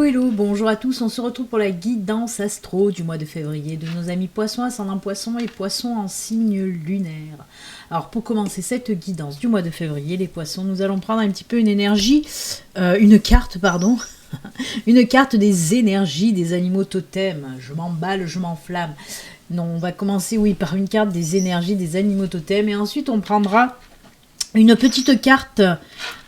Hello, hello, bonjour à tous, on se retrouve pour la guidance astro du mois de février de nos amis poissons, ascendant poissons et poissons en signe lunaire. Alors pour commencer cette guidance du mois de février, les poissons, nous allons prendre un petit peu une énergie, une carte, pardon, une carte des énergies des animaux totems. Je m'emballe, je m'enflamme. Non, on va commencer, oui, par une carte des énergies des animaux totems et ensuite on prendra une petite carte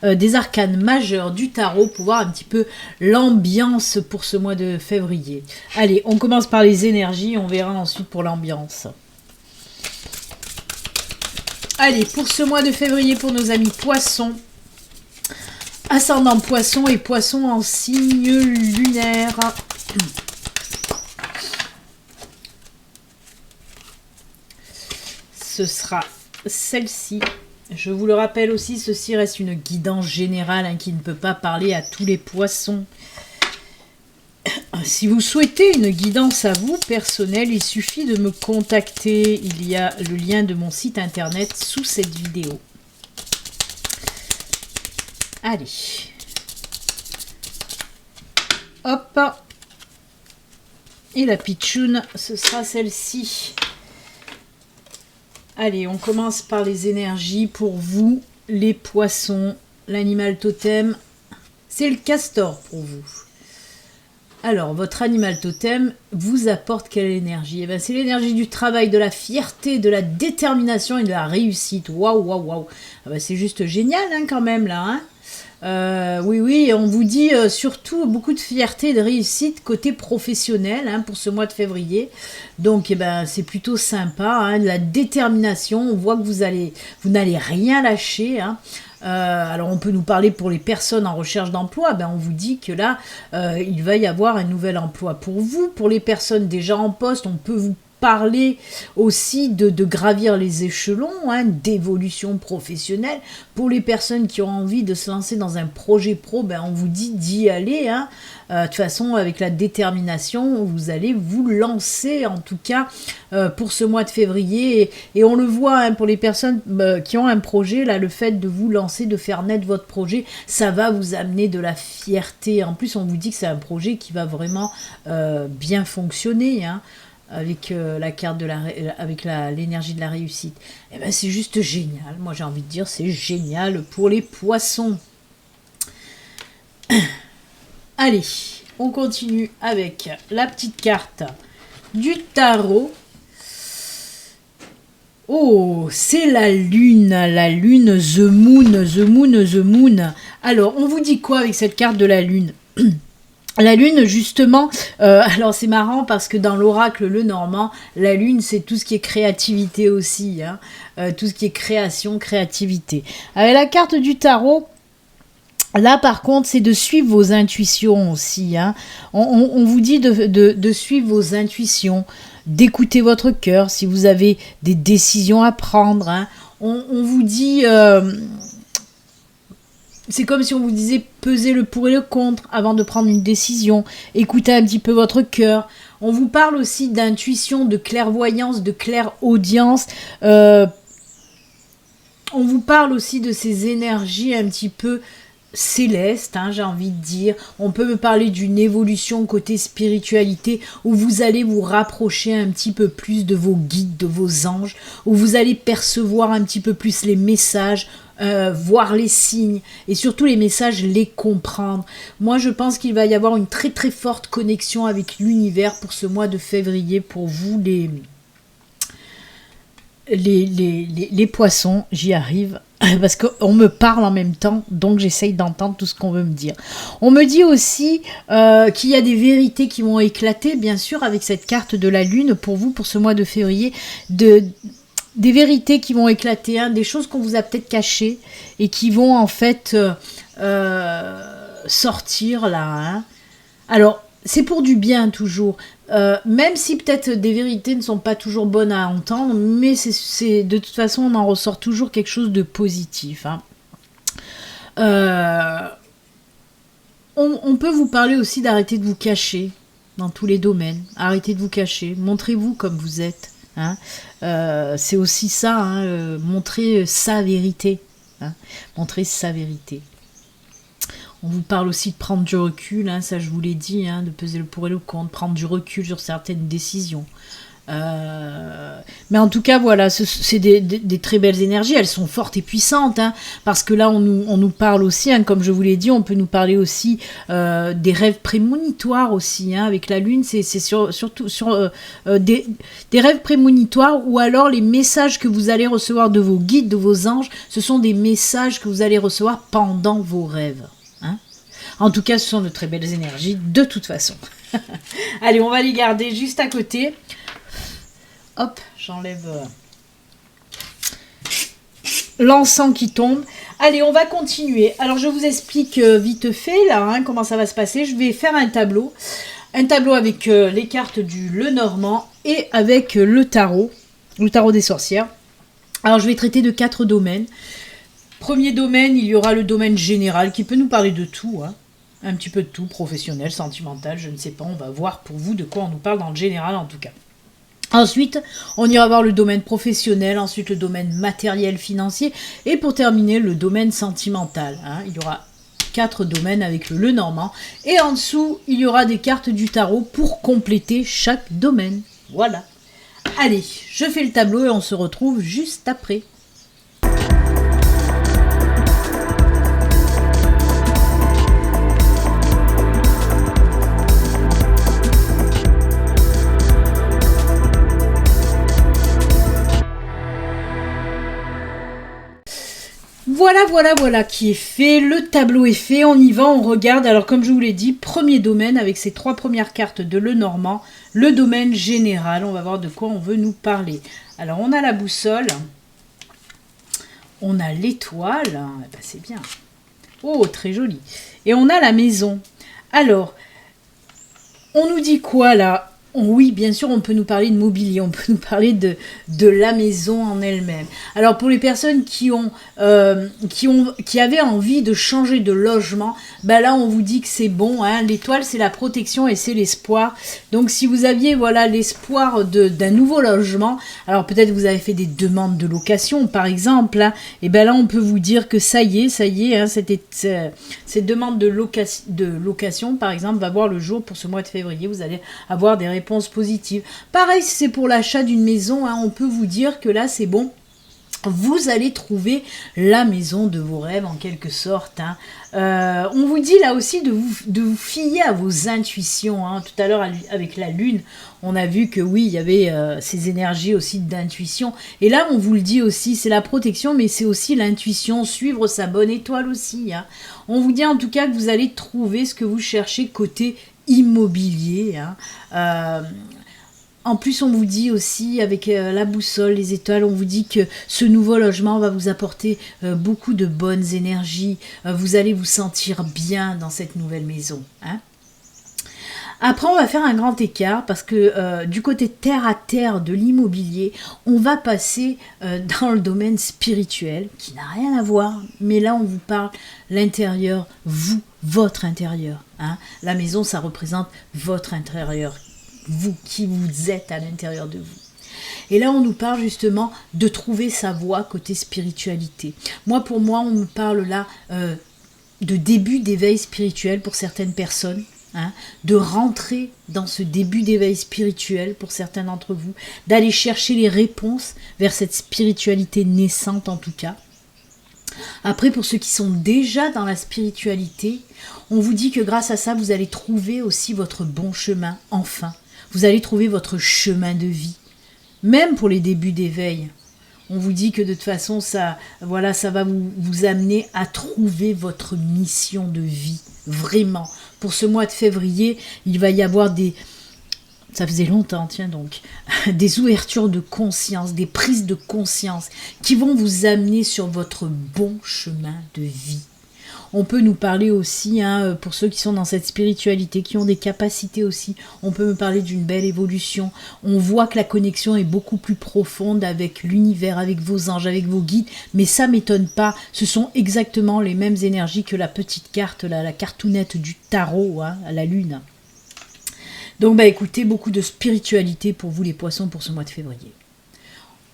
des arcanes majeurs du tarot pour voir un petit peu l'ambiance pour ce mois de février. Allez, on commence par les énergies, on verra ensuite pour l'ambiance. Allez, pour ce mois de février, pour nos amis poissons, ascendant poissons et poissons en signe lunaire. Ce sera celle-ci. Je vous le rappelle aussi, ceci reste une guidance générale qui ne peut pas parler à tous les poissons. Si vous souhaitez une guidance à vous, personnelle, il suffit de me contacter. Il y a le lien de mon site internet sous cette vidéo. Allez. Hop. Et la pitchoune, ce sera celle-ci. Allez, on commence par les énergies pour vous, les poissons. L'animal totem, c'est le castor pour vous. Alors, votre animal totem vous apporte quelle énergie? Eh bien, c'est l'énergie du travail, de la fierté, de la détermination et de la réussite. Waouh, waouh, waouh. Ah ben, c'est juste génial quand même là, hein. Oui, on vous dit surtout beaucoup de fierté et de réussite côté professionnel pour ce mois de février. Donc, eh ben, c'est plutôt sympa, de la détermination. On voit que vous n'allez rien lâcher. Alors, on peut nous parler pour les personnes en recherche d'emploi. Ben, on vous dit que là, il va y avoir un nouvel emploi pour vous. Pour les personnes déjà en poste, on peut vous parler aussi de gravir les échelons, d'évolution professionnelle. Pour les personnes qui ont envie de se lancer dans un projet pro, ben on vous dit d'y aller. De toute façon, avec la détermination, vous allez vous lancer, en tout cas, pour ce mois de février. Et on le voit, pour les personnes qui ont un projet, là, le fait de vous lancer, de faire naître votre projet, ça va vous amener de la fierté. En plus, on vous dit que c'est un projet qui va vraiment bien fonctionner, avec la carte de l'énergie de la réussite. Et ben c'est juste génial. Moi j'ai envie de dire c'est génial pour les poissons. Allez, on continue avec la petite carte du tarot. Oh, c'est la lune, the moon, the moon, the moon. Alors, on vous dit quoi avec cette carte de la lune? La lune, justement, alors c'est marrant parce que dans l'oracle Lenormand, la lune, c'est tout ce qui est créativité aussi, tout ce qui est création, créativité. Avec la carte du tarot, là, par contre, c'est de suivre vos intuitions aussi. On vous dit de suivre vos intuitions, d'écouter votre cœur si vous avez des décisions à prendre. On vous dit... c'est comme si on vous disait peser le pour et le contre avant de prendre une décision, écoutez un petit peu votre cœur. On vous parle aussi d'intuition, de clairvoyance, de clairaudience. On vous parle aussi de ces énergies un petit peu célestes, j'ai envie de dire. On peut me parler d'une évolution côté spiritualité où vous allez vous rapprocher un petit peu plus de vos guides, de vos anges, où vous allez percevoir un petit peu plus les messages, voir les signes et surtout les messages, les comprendre. Moi je pense qu'il va y avoir une très très forte connexion avec l'univers pour ce mois de février pour vous les poissons. J'y arrive parce qu'on me parle en même temps, donc j'essaye d'entendre tout ce qu'on veut me dire. On me dit aussi qu'il y a des vérités qui vont éclater, bien sûr, avec cette carte de la lune pour vous pour ce mois de février, des vérités qui vont éclater, des choses qu'on vous a peut-être cachées et qui vont en fait sortir là. Alors, c'est pour du bien toujours, même si peut-être des vérités ne sont pas toujours bonnes à entendre, mais c'est de toute façon, on en ressort toujours quelque chose de positif. On peut vous parler aussi d'arrêter de vous cacher dans tous les domaines. Arrêtez de vous cacher, montrez-vous comme vous êtes. C'est aussi ça, montrer sa vérité. Montrer sa vérité. On vous parle aussi de prendre du recul, hein, ça je vous l'ai dit, hein, de peser le pour et le contre, prendre du recul sur certaines décisions. Mais en tout cas, voilà, c'est des très belles énergies, elles sont fortes et puissantes, hein, parce que là, on nous parle aussi, hein, comme je vous l'ai dit, on peut nous parler aussi des rêves prémonitoires aussi, hein, avec la lune, c'est surtout sur des rêves prémonitoires, ou alors les messages que vous allez recevoir de vos guides, de vos anges, ce sont des messages que vous allez recevoir pendant vos rêves. Hein. En tout cas, ce sont de très belles énergies, de toute façon. Allez, on va les garder juste à côté. Hop, j'enlève l'encens qui tombe. Allez, on va continuer. Alors, je vous explique vite fait, là, hein, comment ça va se passer. Je vais faire un tableau. Un tableau avec les cartes du Lenormand et avec le tarot des sorcières. Alors, je vais traiter de 4 domaines. Premier domaine, il y aura le domaine général qui peut nous parler de tout, hein. Un petit peu de tout, professionnel, sentimental, je ne sais pas. On va voir pour vous de quoi on nous parle dans le général, en tout cas. Ensuite, on ira voir le domaine professionnel, ensuite le domaine matériel, financier, et pour terminer, le domaine sentimental. Hein. Il y aura 4 domaines avec le Lenormand, et en dessous, il y aura des cartes du tarot pour compléter chaque domaine. Voilà. Allez, je fais le tableau et on se retrouve juste après. Voilà qui est fait, le tableau est fait, on y va, on regarde. Alors comme je vous l'ai dit, premier domaine avec ces 3 premières cartes de Lenormand, le domaine général, on va voir de quoi on veut nous parler. Alors on a la boussole, on a l'étoile, ben, c'est bien, oh très joli, et on a la maison. Alors, on nous dit quoi là ? Oui, bien sûr, on peut nous parler de mobilier, on peut nous parler de la maison en elle-même. Alors, pour les personnes qui avaient envie de changer de logement, ben là, on vous dit que c'est bon. Hein, l'étoile, c'est la protection et c'est l'espoir. Donc, si vous aviez voilà l'espoir d'un nouveau logement, alors peut-être vous avez fait des demandes de location, par exemple, hein, et ben là, on peut vous dire que ça y est, hein, cette demande de location, par exemple, va voir le jour pour ce mois de février. Vous allez avoir des réponses positives. Pareil, si c'est pour l'achat d'une maison, hein, on peut vous dire que là, c'est bon. Vous allez trouver la maison de vos rêves en quelque sorte. Hein. On vous dit là aussi de vous fier à vos intuitions. Hein. Tout à l'heure avec la lune, on a vu que oui, il y avait ces énergies aussi d'intuition. Et là, on vous le dit aussi, c'est la protection, mais c'est aussi l'intuition, suivre sa bonne étoile aussi. Hein. On vous dit en tout cas que vous allez trouver ce que vous cherchez côté immobilier. Hein. En plus, on vous dit aussi, avec la boussole, les étoiles, on vous dit que ce nouveau logement va vous apporter beaucoup de bonnes énergies. Vous allez vous sentir bien dans cette nouvelle maison. Hein. Après, on va faire un grand écart parce que du côté terre à terre de l'immobilier, on va passer dans le domaine spirituel qui n'a rien à voir. Mais là, on vous parle l'intérieur, vous, votre intérieur. Hein. La maison, ça représente votre intérieur. Vous qui vous êtes à l'intérieur de vous. Et là, on nous parle justement de trouver sa voie côté spiritualité. Pour moi, on nous parle là de début d'éveil spirituel pour certaines personnes, hein, de rentrer dans ce début d'éveil spirituel pour certains d'entre vous, d'aller chercher les réponses vers cette spiritualité naissante en tout cas. Après, pour ceux qui sont déjà dans la spiritualité, on vous dit que grâce à ça, vous allez trouver aussi votre bon chemin, enfin. Vous allez trouver votre chemin de vie, même pour les débuts d'éveil. On vous dit que de toute façon, ça va vous amener à trouver votre mission de vie, vraiment. Pour ce mois de février, il va y avoir ça faisait longtemps, tiens donc, des ouvertures de conscience, des prises de conscience qui vont vous amener sur votre bon chemin de vie. On peut nous parler aussi, hein, pour ceux qui sont dans cette spiritualité, qui ont des capacités aussi, on peut me parler d'une belle évolution. On voit que la connexion est beaucoup plus profonde avec l'univers, avec vos anges, avec vos guides, mais ça m'étonne pas, ce sont exactement les mêmes énergies que la petite carte, la cartoonette du tarot, hein, à la lune. Donc écoutez, beaucoup de spiritualité pour vous les poissons pour ce mois de février.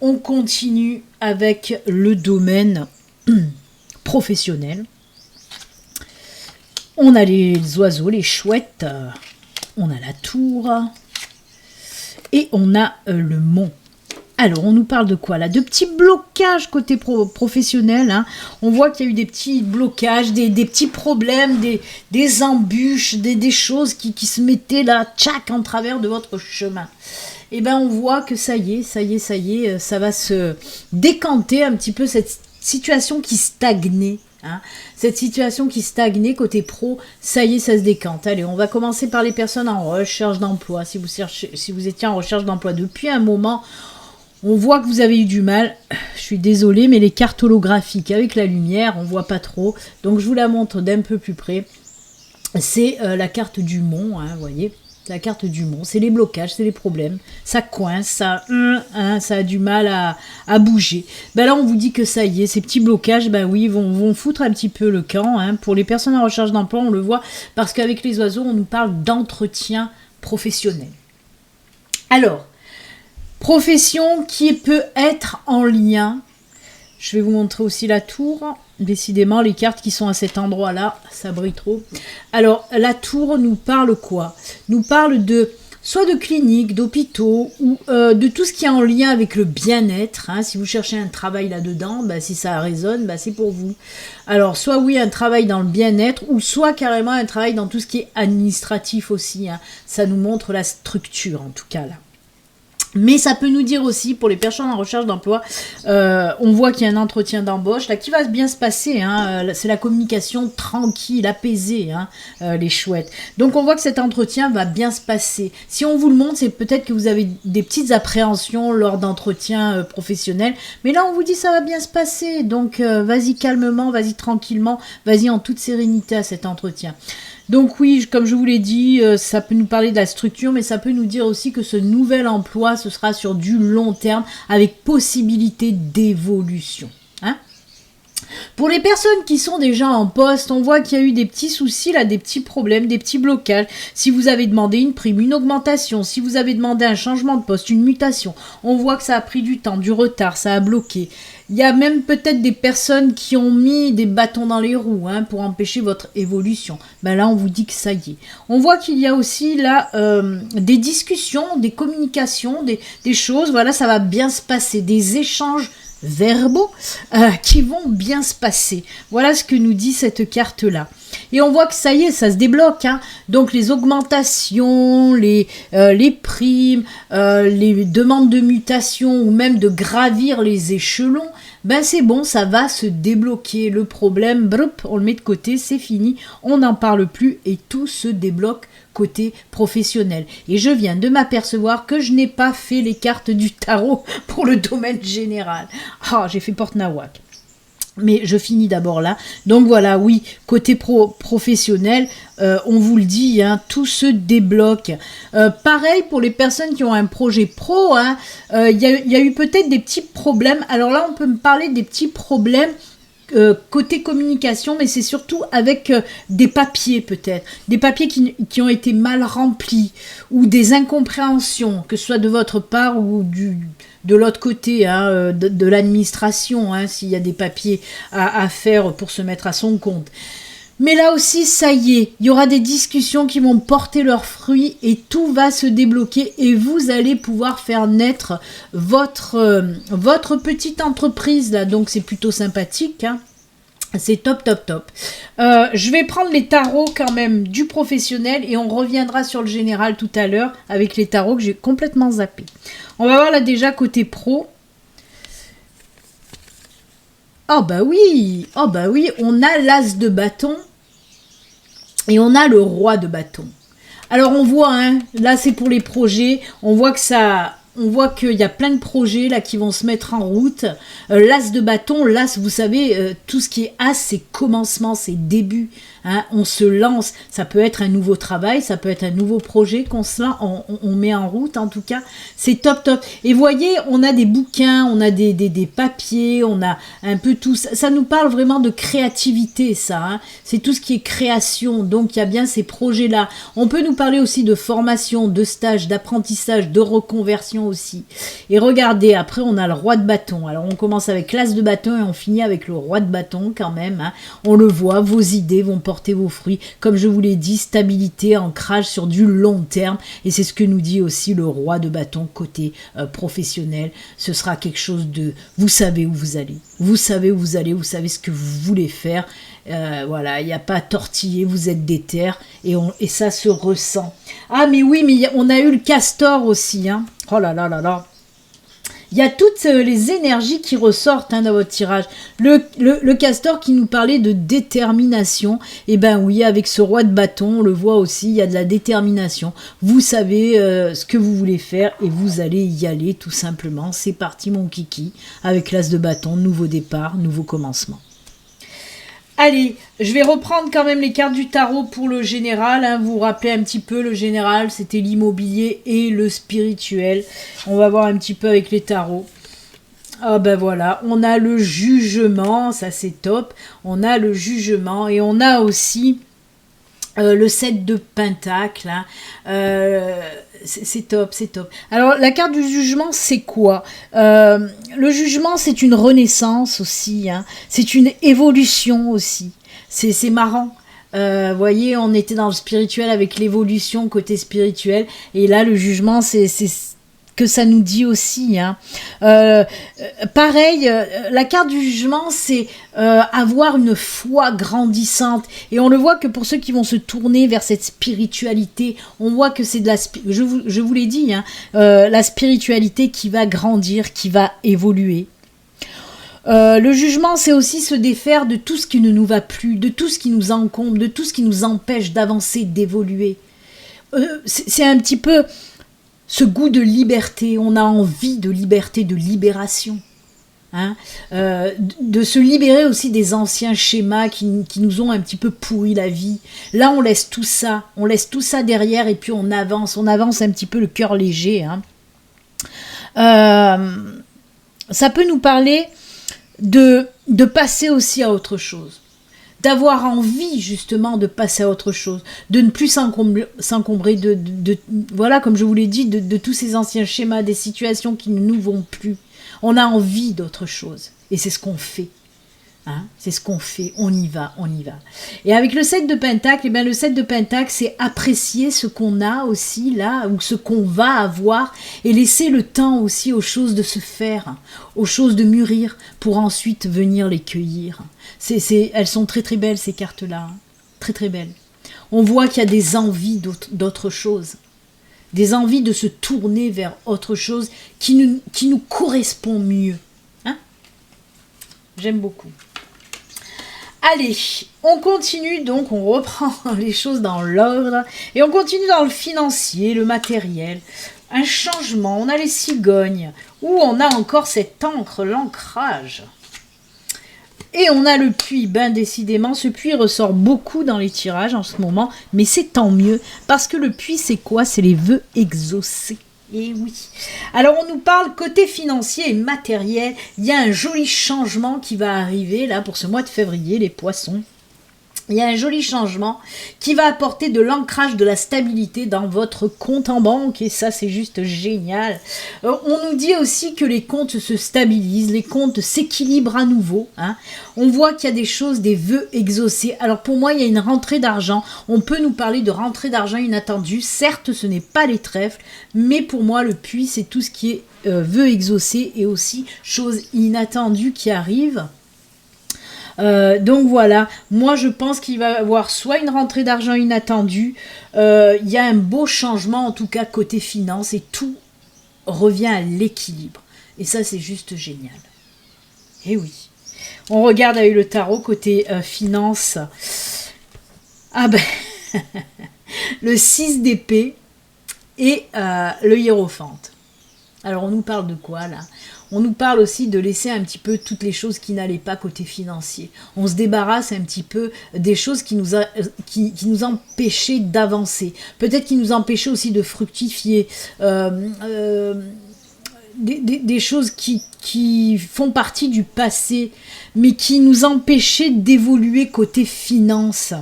On continue avec le domaine professionnel. On a les oiseaux, les chouettes, on a la tour et on a le mont. Alors, on nous parle de quoi là? De petits blocages côté professionnel. Hein. On voit qu'il y a eu des petits blocages, des petits problèmes, des embûches, des choses qui se mettaient là, tchac, en travers de votre chemin. Et bien, on voit que ça y est, ça va se décanter un petit peu cette situation qui stagnait. Hein. Cette situation qui stagnait côté pro, ça y est, ça se décante. Allez, on va commencer par les personnes en recherche d'emploi. Si vous étiez en recherche d'emploi depuis un moment, on voit que vous avez eu du mal. Je suis désolée, mais les cartes holographiques avec la lumière, on voit pas trop. Donc, je vous la montre d'un peu plus près. C'est la carte du mont, hein, vous voyez. La carte du mont, c'est les blocages, c'est les problèmes. Ça coince, ça a du mal à bouger. Ben là, on vous dit que ça y est, ces petits blocages, ben oui, vont foutre un petit peu le camp. Hein. Pour les personnes en recherche d'emploi, on le voit, parce qu'avec les oiseaux, on nous parle d'entretien professionnel. Alors, profession qui peut être en lien. Je vais vous montrer aussi la tour. Décidément, les cartes qui sont à cet endroit-là, ça brille trop. Alors, la tour nous parle quoi? Nous parle soit de cliniques, d'hôpitaux, ou de tout ce qui est en lien avec le bien-être. Hein. Si vous cherchez un travail là-dedans, bah, si ça résonne, bah, c'est pour vous. Alors, soit oui, un travail dans le bien-être, ou soit carrément un travail dans tout ce qui est administratif aussi. Hein. Ça nous montre la structure, en tout cas, là. Mais ça peut nous dire aussi, pour les personnes en recherche d'emploi, on voit qu'il y a un entretien d'embauche là qui va bien se passer. Hein, c'est la communication tranquille, apaisée, hein, les chouettes. Donc on voit que cet entretien va bien se passer. Si on vous le montre, c'est peut-être que vous avez des petites appréhensions lors d'entretiens professionnels. Mais là, on vous dit ça va bien se passer. Donc vas-y calmement, vas-y tranquillement, vas-y en toute sérénité à cet entretien. Donc oui, comme je vous l'ai dit, ça peut nous parler de la structure, mais ça peut nous dire aussi que ce nouvel emploi, ce sera sur du long terme, avec possibilité d'évolution. Hein? Pour les personnes qui sont déjà en poste, on voit qu'il y a eu des petits soucis, là, des petits problèmes, des petits blocages. Si vous avez demandé une prime, une augmentation, si vous avez demandé un changement de poste, une mutation, on voit que ça a pris du temps, du retard, ça a bloqué. Il y a même peut-être des personnes qui ont mis des bâtons dans les roues hein, pour empêcher votre évolution. Ben là, on vous dit que ça y est. On voit qu'il y a aussi là des discussions, des communications, des choses. Voilà, ça va bien se passer. Des échanges verbaux qui vont bien se passer. Voilà ce que nous dit cette carte-là. Et on voit que ça y est, ça se débloque. Hein. Donc les augmentations, les primes, les demandes de mutation ou même de gravir les échelons, ben c'est bon, ça va se débloquer. Le problème, broup, on le met de côté, c'est fini, on n'en parle plus et tout se débloque côté professionnel. Et je viens de m'apercevoir que je n'ai pas fait les cartes du tarot pour le domaine général. Ah, j'ai fait porte-nawak. Mais je finis d'abord là. Donc voilà, oui, côté professionnel, on vous le dit, hein, tout se débloque. Pareil pour les personnes qui ont un projet pro, hein, y a eu peut-être des petits problèmes. Alors là, on peut me parler des petits problèmes côté communication, mais c'est surtout avec des papiers peut-être, des papiers qui ont été mal remplis ou des incompréhensions, que ce soit de votre part ou de l'autre côté, hein, de l'administration, hein, s'il y a des papiers à faire pour se mettre à son compte. Mais là aussi, ça y est, il y aura des discussions qui vont porter leurs fruits et tout va se débloquer et vous allez pouvoir faire naître votre petite entreprise là. Donc c'est plutôt sympathique, hein. C'est top, top, top. Je vais prendre les tarots quand même du professionnel et on reviendra sur le général tout à l'heure avec les tarots que j'ai complètement zappés. On va voir là déjà côté pro. Oh bah oui, on a l'as de bâton et on a le roi de bâton. Alors on voit, hein, là c'est pour les projets, on voit qu'il y a plein de projets là qui vont se mettre en route. L'as de bâton, l'as, vous savez, tout ce qui est as, c'est commencement, c'est début. Hein, on se lance, ça peut être un nouveau travail, ça peut être un nouveau projet on met en route en tout cas, c'est top top. Et voyez, on a des bouquins, on a des papiers, on a un peu tout, ça nous parle vraiment de créativité ça, hein. C'est tout ce qui est création, donc il y a bien ces projets là. On peut nous parler aussi de formation, de stage, d'apprentissage, de reconversion, communication aussi. Et regardez, après on a le roi de bâton. Alors on commence avec l'as de bâton et on finit avec le roi de bâton quand même. Hein. On le voit, vos idées vont porter vos fruits. Comme je vous l'ai dit, stabilité, ancrage sur du long terme. Et c'est ce que nous dit aussi le roi de bâton côté professionnel. Ce sera quelque chose de... Vous savez où vous allez. Vous savez où vous allez, vous savez ce que vous voulez faire. Voilà, il n'y a pas à tortiller, vous êtes déter et ça se ressent. Ah mais oui, mais on a eu le castor aussi. Hein. Oh là là là là. Il y a toutes les énergies qui ressortent dans votre tirage. Le castor qui nous parlait de détermination. Eh ben oui, avec ce roi de bâton, on le voit aussi, il y a de la détermination. Vous savez ce que vous voulez faire et vous allez y aller tout simplement. C'est parti mon kiki. Avec l'as de bâton, nouveau départ, nouveau commencement. Allez, je vais reprendre quand même les cartes du tarot pour le général. Hein. Vous vous rappelez un petit peu, le général, c'était l'immobilier et le spirituel. On va voir un petit peu avec les tarots. Ah ben voilà, on a le jugement, ça c'est top. On a le jugement et on a aussi le 7 de pentacle. Hein. C'est top, c'est top. Alors, la carte du jugement, c'est quoi? Le jugement, c'est une renaissance aussi. Hein. C'est une évolution aussi. C'est marrant. Voyez, on était dans le spirituel avec l'évolution côté spirituel. Et là, le jugement, c'est que ça nous dit aussi. Hein. Pareil, la carte du jugement, c'est avoir une foi grandissante. Et on le voit que pour ceux qui vont se tourner vers cette spiritualité, on voit que c'est de la... Je vous l'ai dit, hein, la spiritualité qui va grandir, qui va évoluer. Le jugement, c'est aussi se défaire de tout ce qui ne nous va plus, de tout ce qui nous encombre, de tout ce qui nous empêche d'avancer, d'évoluer. C'est un petit peu... ce goût de liberté, on a envie de liberté, de libération. Hein, de se libérer aussi des anciens schémas qui nous ont un petit peu pourri la vie. Là, on laisse tout ça derrière et puis on avance un petit peu le cœur léger. Hein. Ça peut nous parler de passer aussi à autre chose. D'avoir envie justement de passer à autre chose, de ne plus s'encombrer de voilà, comme je vous l'ai dit, de tous ces anciens schémas, des situations qui ne nous vont plus. On a envie d'autre chose, et c'est ce qu'on fait. Hein, c'est ce qu'on fait, on y va. Et avec le 7 de pentacle, eh bien le 7 de pentacle, c'est apprécier ce qu'on a aussi là, ou ce qu'on va avoir, et laisser le temps aussi aux choses de se faire, aux choses de mûrir, pour ensuite venir les cueillir. Elles sont très très belles ces cartes-là, hein, très très belles. On voit qu'il y a des envies d'autre chose, des envies de se tourner vers autre chose qui nous correspond mieux. Hein, j'aime beaucoup. Allez, on continue donc, on reprend les choses dans l'ordre et on continue dans le financier, le matériel, un changement, on a les cigognes, où on a encore cette encre, l'ancrage. Et on a le puits, ben décidément, ce puits ressort beaucoup dans les tirages en ce moment, mais c'est tant mieux, parce que le puits c'est quoi? C'est les vœux exaucés. Et oui. Alors on nous parle côté financier et matériel, il y a un joli changement qui va arriver là pour ce mois de février, les poissons. Il y a un joli changement qui va apporter de l'ancrage, de la stabilité dans votre compte en banque et ça c'est juste génial. On nous dit aussi que les comptes se stabilisent, les comptes s'équilibrent à nouveau. Hein. On voit qu'il y a des choses, des vœux exaucés. Alors pour moi il y a une rentrée d'argent, on peut nous parler de rentrée d'argent inattendue. Certes ce n'est pas les trèfles, mais pour moi le puits c'est tout ce qui est vœux exaucés et aussi choses inattendues qui arrivent. Donc voilà, moi je pense qu'il va y avoir soit une rentrée d'argent inattendue, il y a un beau changement en tout cas côté finance et tout revient à l'équilibre. Et ça c'est juste génial. Et oui, on regarde avec le tarot côté finance. Ah ben, le 6 d'épée et le hiérophante. Alors on nous parle de quoi là? On nous parle aussi de laisser un petit peu toutes les choses qui n'allaient pas côté financier. On se débarrasse un petit peu des choses qui nous empêchaient d'avancer. Peut-être qui nous empêchaient aussi de fructifier. Des choses qui font partie du passé, mais qui nous empêchaient d'évoluer côté finance.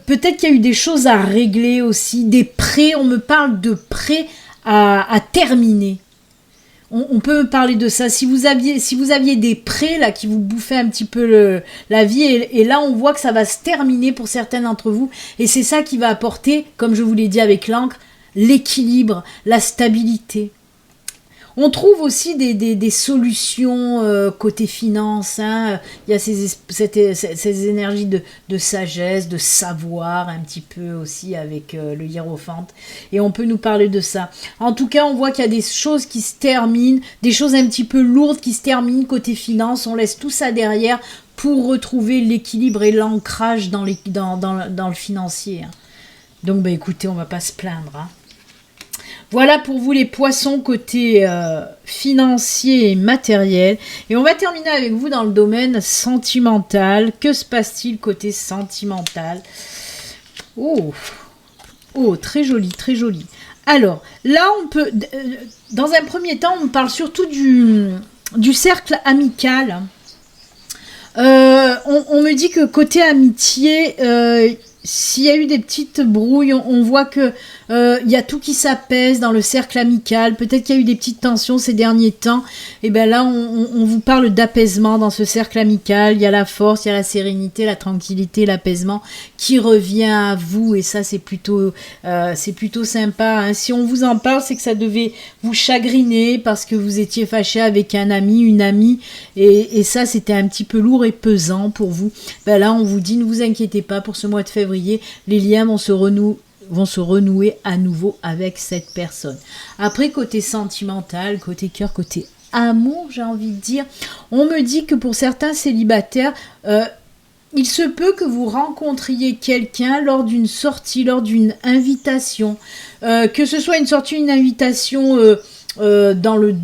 peut-être qu'il y a eu des choses à régler aussi, des prêts, on me parle de prêts à terminer. On peut me parler de ça. Si vous aviez des prêts là qui vous bouffaient un petit peu la vie, et là on voit que ça va se terminer pour certains d'entre vous, et c'est ça qui va apporter, comme je vous l'ai dit avec l'encre, l'équilibre, la stabilité. On trouve aussi des solutions côté finance. Hein. Il y a ces énergies de sagesse, de savoir, un petit peu aussi avec le hiérophante. Et on peut nous parler de ça. En tout cas, on voit qu'il y a des choses qui se terminent, des choses un petit peu lourdes qui se terminent côté finance. On laisse tout ça derrière pour retrouver l'équilibre et l'ancrage dans le financier. Hein. Donc, bah, écoutez, on va pas se plaindre. Hein. Voilà pour vous les poissons côté financier et matériel. Et on va terminer avec vous dans le domaine sentimental. Que se passe-t-il côté sentimental? Oh, très joli, très joli. Alors, là, on peut... dans un premier temps, on parle surtout du cercle amical. On me dit que côté amitié... s'il y a eu des petites brouilles, on voit que y a tout qui s'apaise dans le cercle amical. Peut-être qu'il y a eu des petites tensions ces derniers temps. Et bien là, on vous parle d'apaisement dans ce cercle amical. Il y a la force, il y a la sérénité, la tranquillité, l'apaisement qui revient à vous. Et ça, c'est plutôt sympa. Hein. Si on vous en parle, c'est que ça devait vous chagriner parce que vous étiez fâché avec un ami, une amie. Et ça, c'était un petit peu lourd et pesant pour vous. Ben là, on vous dit, ne vous inquiétez pas pour ce mois de février. Les liens vont se renouer à nouveau avec cette personne. Après, côté sentimental, côté cœur, côté amour, j'ai envie de dire, on me dit que pour certains célibataires, il se peut que vous rencontriez quelqu'un lors d'une sortie, lors d'une invitation, que ce soit une sortie, une invitation dans le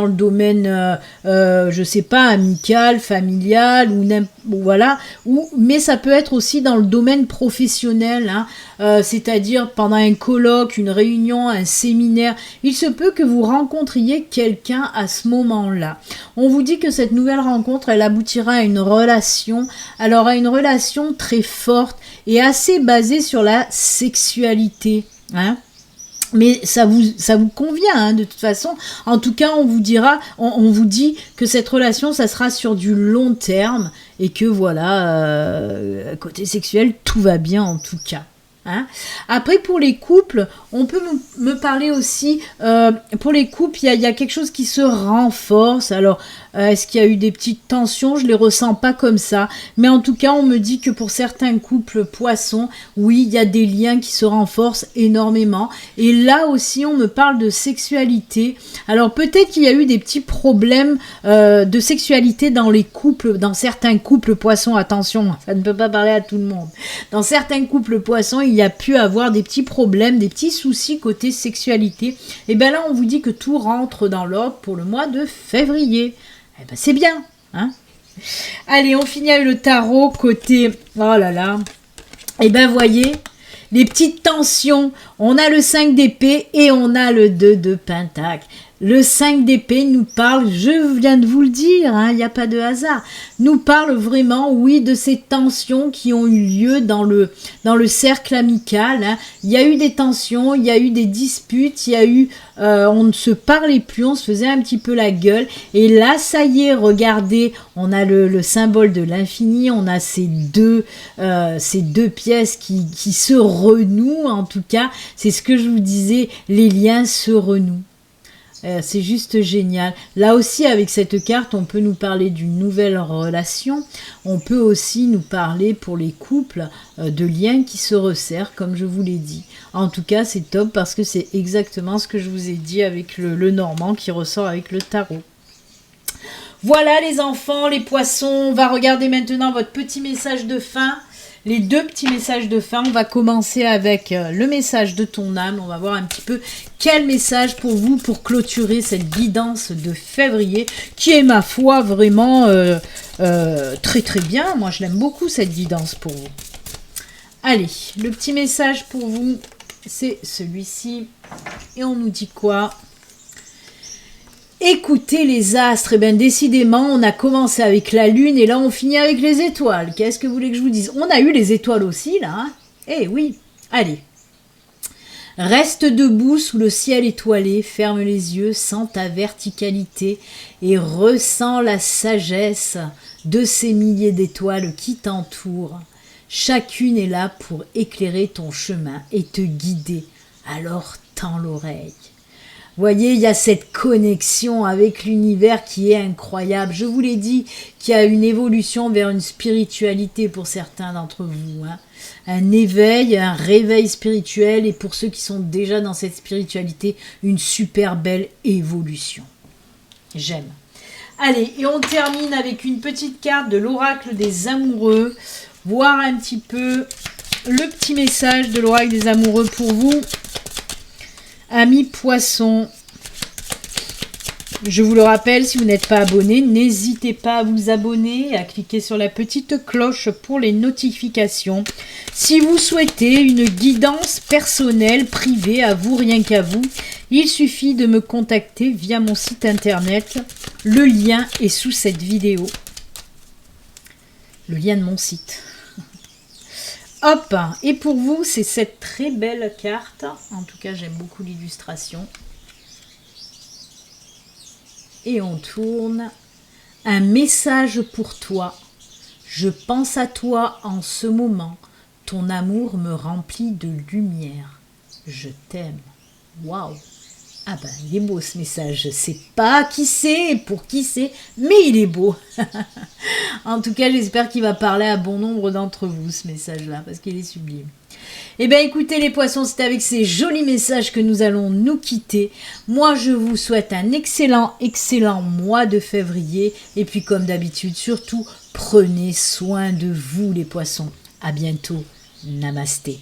domaine je sais pas, amical, familial mais ça peut être aussi dans le domaine professionnel, hein, c'est-à-dire pendant un colloque, une réunion, un séminaire. Il se peut que vous rencontriez quelqu'un à ce moment-là. On vous dit que cette nouvelle rencontre, elle aboutira à une relation, alors à une relation très forte et assez basée sur la sexualité, hein. Mais ça vous convient, hein, de toute façon. En tout cas, on vous dit que cette relation, ça sera sur du long terme et que voilà, côté sexuel, tout va bien en tout cas. Hein. Après, pour les couples, on peut me parler aussi, pour les couples, il y a quelque chose qui se renforce. Alors, est-ce qu'il y a eu des petites tensions? Je les ressens pas comme ça. Mais en tout cas, on me dit que pour certains couples poissons, oui, il y a des liens qui se renforcent énormément. Et là aussi, on me parle de sexualité. Alors, peut-être qu'il y a eu des petits problèmes de sexualité dans les couples, dans certains couples poissons. Attention, ça ne peut pas parler à tout le monde. Dans certains couples poissons, il y a pu avoir des petits problèmes, des petits soucis côté sexualité. Et bien là, on vous dit que tout rentre dans l'ordre pour le mois de février. Eh ben c'est bien, hein. Allez, on finit avec le tarot côté... Oh là là. Et ben voyez, les petites tensions. On a le 5 d'épée et on a le 2 de pentacle. Le 5 d'épée nous parle, je viens de vous le dire, hein, il n'y a pas de hasard, nous parle vraiment, oui, de ces tensions qui ont eu lieu dans le cercle amical. Hein. Il y a eu des tensions, il y a eu des disputes, il y a eu, on ne se parlait plus, on se faisait un petit peu la gueule. Et là, ça y est, regardez, on a le symbole de l'infini, on a ces deux pièces qui se renouent, en tout cas, c'est ce que je vous disais, les liens se renouent. C'est juste génial. Là aussi, avec cette carte, on peut nous parler d'une nouvelle relation. On peut aussi nous parler, pour les couples, de liens qui se resserrent, comme je vous l'ai dit. En tout cas, c'est top parce que c'est exactement ce que je vous ai dit avec le normand qui ressort avec le tarot. Voilà les enfants, les poissons. On va regarder maintenant votre petit message de fin. Les deux petits messages de fin. On va commencer avec le message de ton âme. On va voir un petit peu quel message pour vous pour clôturer cette guidance de février qui est, ma foi, vraiment très très bien. Moi, je l'aime beaucoup cette guidance pour vous. Allez, le petit message pour vous, c'est celui-ci. Et on nous dit quoi ? Écoutez les astres, et bien décidément, on a commencé avec la lune et là on finit avec les étoiles. Qu'est-ce que vous voulez que je vous dise? On a eu les étoiles aussi là, hein. Eh oui, allez. Reste debout sous le ciel étoilé, ferme les yeux, sens ta verticalité et ressens la sagesse de ces milliers d'étoiles qui t'entourent. Chacune est là pour éclairer ton chemin et te guider. Alors tends l'oreille. Voyez, il y a cette connexion avec l'univers qui est incroyable. Je vous l'ai dit, qu'il y a une évolution vers une spiritualité pour certains d'entre vous, hein. Un éveil, un réveil spirituel, et pour ceux qui sont déjà dans cette spiritualité, une super belle évolution. J'aime. Allez, et on termine avec une petite carte de l'oracle des amoureux, voir un petit peu le petit message de l'oracle des amoureux pour vous. Amis poissons, je vous le rappelle, si vous n'êtes pas abonné, n'hésitez pas à vous abonner, à cliquer sur la petite cloche pour les notifications. Si vous souhaitez une guidance personnelle, privée, à vous, rien qu'à vous, il suffit de me contacter via mon site internet. Le lien est sous cette vidéo. Le lien de mon site. Hop, et pour vous, c'est cette très belle carte. En tout cas, j'aime beaucoup l'illustration. Et on tourne. Un message pour toi. Je pense à toi en ce moment. Ton amour me remplit de lumière. Je t'aime. Waouh! Ah ben, il est beau ce message. Je sais pas qui c'est et pour qui c'est, mais il est beau. En tout cas, j'espère qu'il va parler à bon nombre d'entre vous, ce message-là, parce qu'il est sublime. Eh bien, écoutez les poissons, c'est avec ces jolis messages que nous allons nous quitter. Moi, je vous souhaite un excellent mois de février. Et puis, comme d'habitude, surtout, prenez soin de vous les poissons. À bientôt. Namasté.